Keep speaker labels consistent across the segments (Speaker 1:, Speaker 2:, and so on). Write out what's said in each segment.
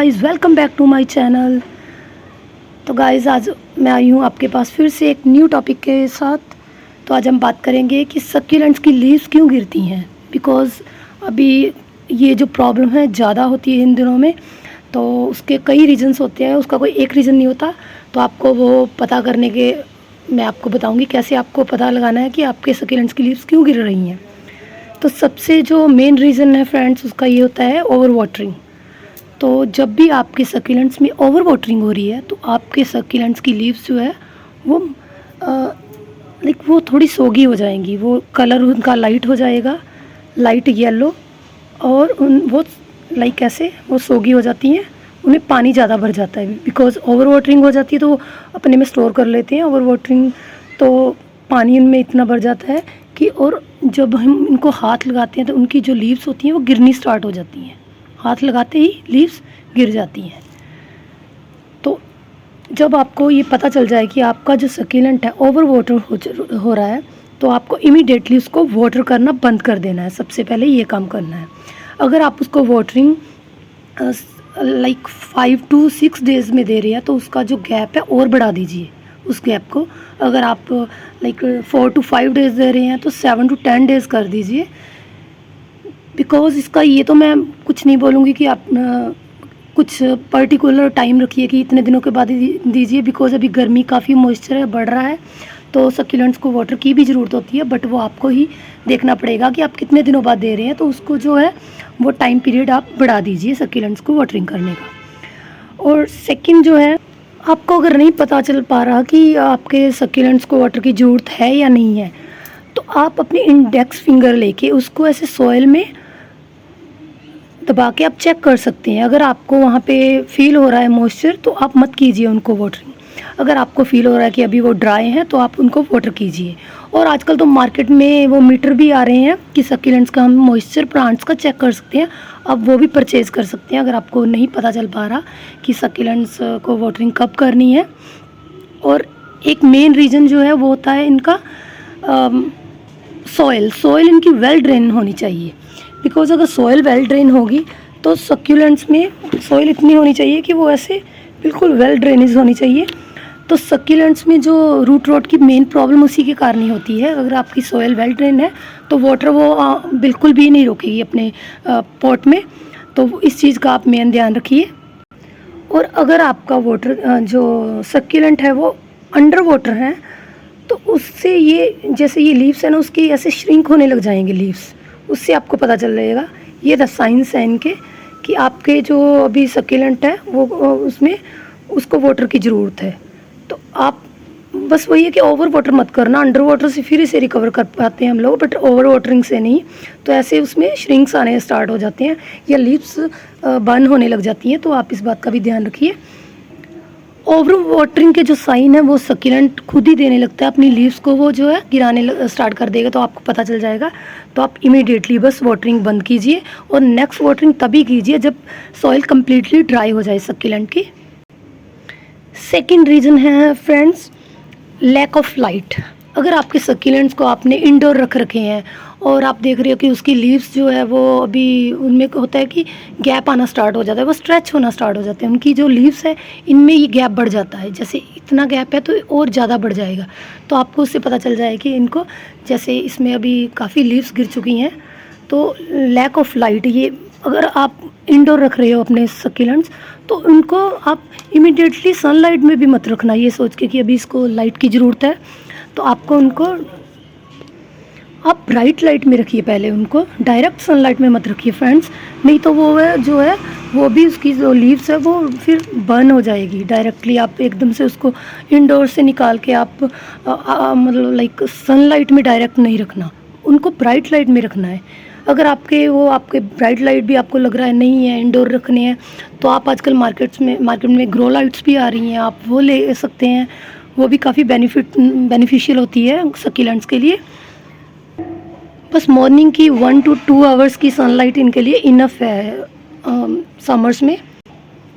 Speaker 1: Guys, welcome back to my channel. तो guys, आज मैं आई हूँ आपके पास फिर से एक न्यू टॉपिक के साथ। तो आज हम बात करेंगे कि सक्यूलेंट्स की लीव्स क्यों गिरती हैं। बिकॉज़ अभी ये जो प्रॉब्लम है ज़्यादा होती है इन दिनों में। तो उसके कई रीजंस होते हैं, उसका कोई एक रीज़न नहीं होता। तो आपको वो पता करने के मैं आपको बताऊँगी कैसे आपको पता लगाना है कि आपके सक्यूलेंट्स की लीव्स क्यों गिर रही हैं। तो सबसे जो मेन रीज़न है फ्रेंड्स, उसका ये होता है ओवर वाटरिंग। तो जब भी आपके सक्यूलेंट्स में ओवर वाटरिंग हो रही है तो आपके सक्यूलेंट्स की लीव्स जो है वो वो थोड़ी सोगी हो जाएंगी। वो कलर उनका लाइट हो जाएगा, लाइट येलो, और वो ऐसे वो सोगी हो जाती हैं। उन्हें पानी ज़्यादा भर जाता है बिकॉज ओवर वाटरिंग हो जाती है, तो वो अपने में स्टोर कर लेते हैं ओवर वाटरिंग। तो पानी उनमें इतना भर जाता है कि और जब हम इनको हाथ लगाते हैं तो उनकी जो लीव्स होती हैं वो गिरनी स्टार्ट हो जाती हैं। हाथ लगाते ही लीव्स गिर जाती हैं। तो जब आपको ये पता चल जाए कि आपका जो सक्यूलेंट है ओवर वाटर हो रहा है, तो आपको इमीडिएटली उसको वाटर करना बंद कर देना है। सबसे पहले ये काम करना है। अगर आप उसको वाटरिंग 5 to 6 डेज़ में दे रहे हैं तो उसका जो गैप है और बढ़ा दीजिए उस गैप को। अगर आप 4 to 5 डेज़ दे रहे हैं तो 7 to 10 डेज़ कर दीजिए। बिकॉज़ इसका ये तो मैं कुछ नहीं बोलूँगी कि आप कुछ पर्टिकुलर टाइम रखिए कि इतने दिनों के बाद ही दीजिए। बिकॉज़ अभी गर्मी काफ़ी मॉइस्चर बढ़ रहा है, तो सक्यूलेंट्स को वाटर की भी ज़रूरत होती है, बट वो आपको ही देखना पड़ेगा कि आप कितने दिनों बाद दे रहे हैं। तो उसको जो है वो टाइम पीरियड आप बढ़ा दीजिए सक्यूलेंट्स को वाटरिंग करने का। और सेकंड जो है, आपको अगर नहीं पता चल पा रहा कि आपके सक्यूलेंट्स को वाटर की ज़रूरत है या नहीं है, तो आप अपनी इंडेक्स फिंगर लेके उसको ऐसे सॉइल में दबा के आप चेक कर सकते हैं। अगर आपको वहाँ पे फील हो रहा है मॉइस्चर तो आप मत कीजिए उनको वाटरिंग। अगर आपको फील हो रहा है कि अभी वो ड्राई हैं तो आप उनको वाटर कीजिए। और आजकल तो मार्केट में वो मीटर भी आ रहे हैं कि सक्यूलेंट्स का हम मॉइस्चर प्लांट्स का चेक कर सकते हैं। आप वो भी परचेज़ कर सकते हैं अगर आपको नहीं पता चल पा रहा कि सक्यूलेंट्स को वाटरिंग कब करनी है। और एक मेन रीज़न जो है वो होता है इनका सॉइल इनकी वेल ड्रेन होनी चाहिए। बिकॉज़ अगर सॉइल वेल ड्रेन होगी तो सक्यूलेंट्स में सॉइल इतनी होनी चाहिए कि वो ऐसे बिल्कुल वेल ड्रेनेज होनी चाहिए। तो सक्यूलेंट्स में जो रूट रॉट की मेन प्रॉब्लम उसी के कारण ही होती है। अगर आपकी सॉइल वेल ड्रेन है तो वाटर वो बिल्कुल भी नहीं रोकेगी अपने पॉट में। तो इस चीज़ का आप मेन ध्यान रखिए। और अगर आपका वाटर जो सक्यूलेंट है वो अंडर वाटर है तो उससे ये जैसे ये लीव्स है ना, उसकी ऐसे श्रिंक होने लग जाएंगे लीव्स। उससे आपको पता चल जाएगा, ये द साइंस है इनके, कि आपके जो अभी सक्यूलेंट है वो उसमें उसको वाटर की ज़रूरत है। तो आप बस वही है कि ओवर वाटर मत करना। अंडर वाटर से फिर इसे रिकवर कर पाते हैं हम लोग, बट ओवर वाटरिंग से नहीं। तो ऐसे उसमें श्रिंक्स आने स्टार्ट हो जाते हैं या लीव्स बर्न होने लग जाती हैं। तो आप इस बात का भी ध्यान रखिए। ओवर वाटरिंग के जो साइन है वो सक्यूलेंट खुद ही देने लगता है अपनी लीव्स को, वो जो है गिराने स्टार्ट कर देगा। तो आपको पता चल जाएगा। तो आप इमीडिएटली बस वाटरिंग बंद कीजिए और नेक्स्ट वाटरिंग तभी कीजिए जब सॉइल कम्प्लीटली ड्राई हो जाए सक्यूलेंट की। सेकेंड रीज़न है फ्रेंड्स, लैक ऑफ लाइट। अगर आपके सक्यूलेंट्स को आपने इंडोर रख रखे हैं और आप देख रहे हो कि उसकी लीव्स जो है वो अभी उनमें होता है कि गैप आना स्टार्ट हो जाता है, वो स्ट्रेच होना स्टार्ट हो जाते हैं। उनकी जो लीव्स है इनमें ये गैप बढ़ जाता है। जैसे इतना गैप है तो और ज़्यादा बढ़ जाएगा। तो आपको उससे पता चल जाए कि इनको जैसे इसमें अभी काफ़ी लीव्स गिर चुकी हैं। तो लैक ऑफ लाइट, ये अगर आप इंडोर रख रहे हो अपने सक्यूलेंट्स तो उनको आप इमीडिएटली सनलाइट में भी मत रखना ये सोच के कि अभी इसको लाइट की ज़रूरत है। तो आपको उनको आप ब्राइट लाइट में रखिए पहले, उनको डायरेक्ट सनलाइट में मत रखिए फ्रेंड्स। नहीं तो वो है जो है वो भी उसकी जो लीव्स है वो फिर बर्न हो जाएगी डायरेक्टली। आप एकदम से उसको इंडोर से निकाल के आप मतलब सनलाइट में डायरेक्ट नहीं रखना, उनको ब्राइट लाइट में रखना है। अगर आपके ब्राइट लाइट भी आपको लग रहा है नहीं है, इंडोर रखने हैं, तो आप आजकल मार्केट में ग्रो लाइट्स भी आ रही हैं, आप वो ले सकते हैं। वो भी काफ़ी बेनिफिशियल होती है सक्यूलेंट्स के लिए। बस मॉर्निंग की 1 to 2 आवर्स की सनलाइट इनके लिए इनफ है समर्स में।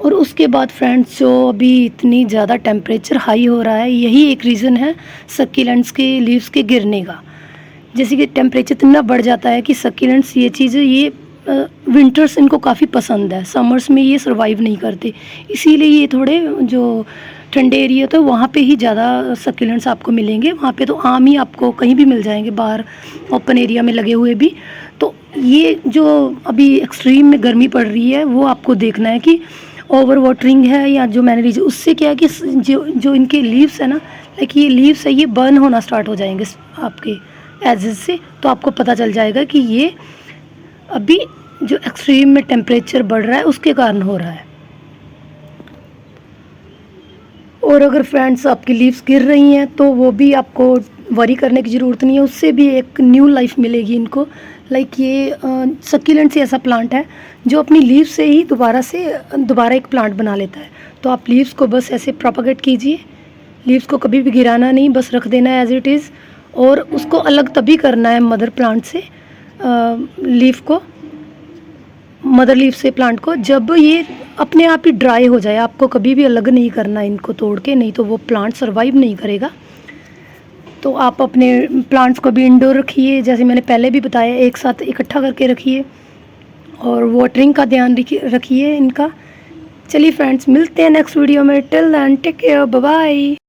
Speaker 1: और उसके बाद फ्रेंड्स, जो अभी इतनी ज़्यादा टेम्परेचर हाई हो रहा है, यही एक रीज़न है सक्यूलेंट्स के लीव्स के गिरने का। जैसे कि टेम्परेचर इतना बढ़ जाता है कि सक्यूलेंट्स ये चीज़ ये विंटर्स इनको काफ़ी पसंद है, समर्स में ये सर्वाइव नहीं करते, इसीलिए ये थोड़े जो ठंडे एरिया तो वहाँ पे ही ज़्यादा सक्यूलेंट्स आपको मिलेंगे। वहाँ पे तो आम ही आपको कहीं भी मिल जाएंगे, बाहर ओपन एरिया में लगे हुए भी। तो ये जो अभी एक्सट्रीम में गर्मी पड़ रही है वो आपको देखना है कि ओवर वाटरिंग है या जो मैंने रीजन, उससे क्या है कि जो इनके लीव्स है ना, लाइक ये लीव्स है ये बर्न होना स्टार्ट हो जाएंगे आपके एजेस से। तो आपको पता चल जाएगा कि ये अभी जो एक्सट्रीम में टेम्परेचर बढ़ रहा है उसके कारण हो रहा है। और अगर फ्रेंड्स आपकी लीव्स गिर रही हैं तो वो भी आपको वरी करने की ज़रूरत नहीं है, उससे भी एक न्यू लाइफ मिलेगी इनको। लाइक ये सक्यूलेंट्स ऐसा प्लांट है जो अपनी लीव्स से ही दोबारा एक प्लांट बना लेता है। तो आप लीव्स को बस ऐसे प्रोपागेट कीजिए, लीव्स को कभी भी गिराना नहीं, बस रख देना है एज इट इज़। और उसको अलग तभी करना है मदर प्लांट से, लीफ को, मदर लीफ से प्लांट को, जब ये अपने आप ही ड्राई हो जाए। आपको कभी भी अलग नहीं करना इनको तोड़ के, नहीं तो वो प्लांट सर्वाइव नहीं करेगा। तो आप अपने प्लांट्स को भी इंडोर रखिए, जैसे मैंने पहले भी बताया, एक साथ इकट्ठा करके रखिए और वाटरिंग का ध्यान रखिए इनका। चलिए फ्रेंड्स, मिलते हैं नेक्स्ट वीडियो में। Till then take care, bye bye.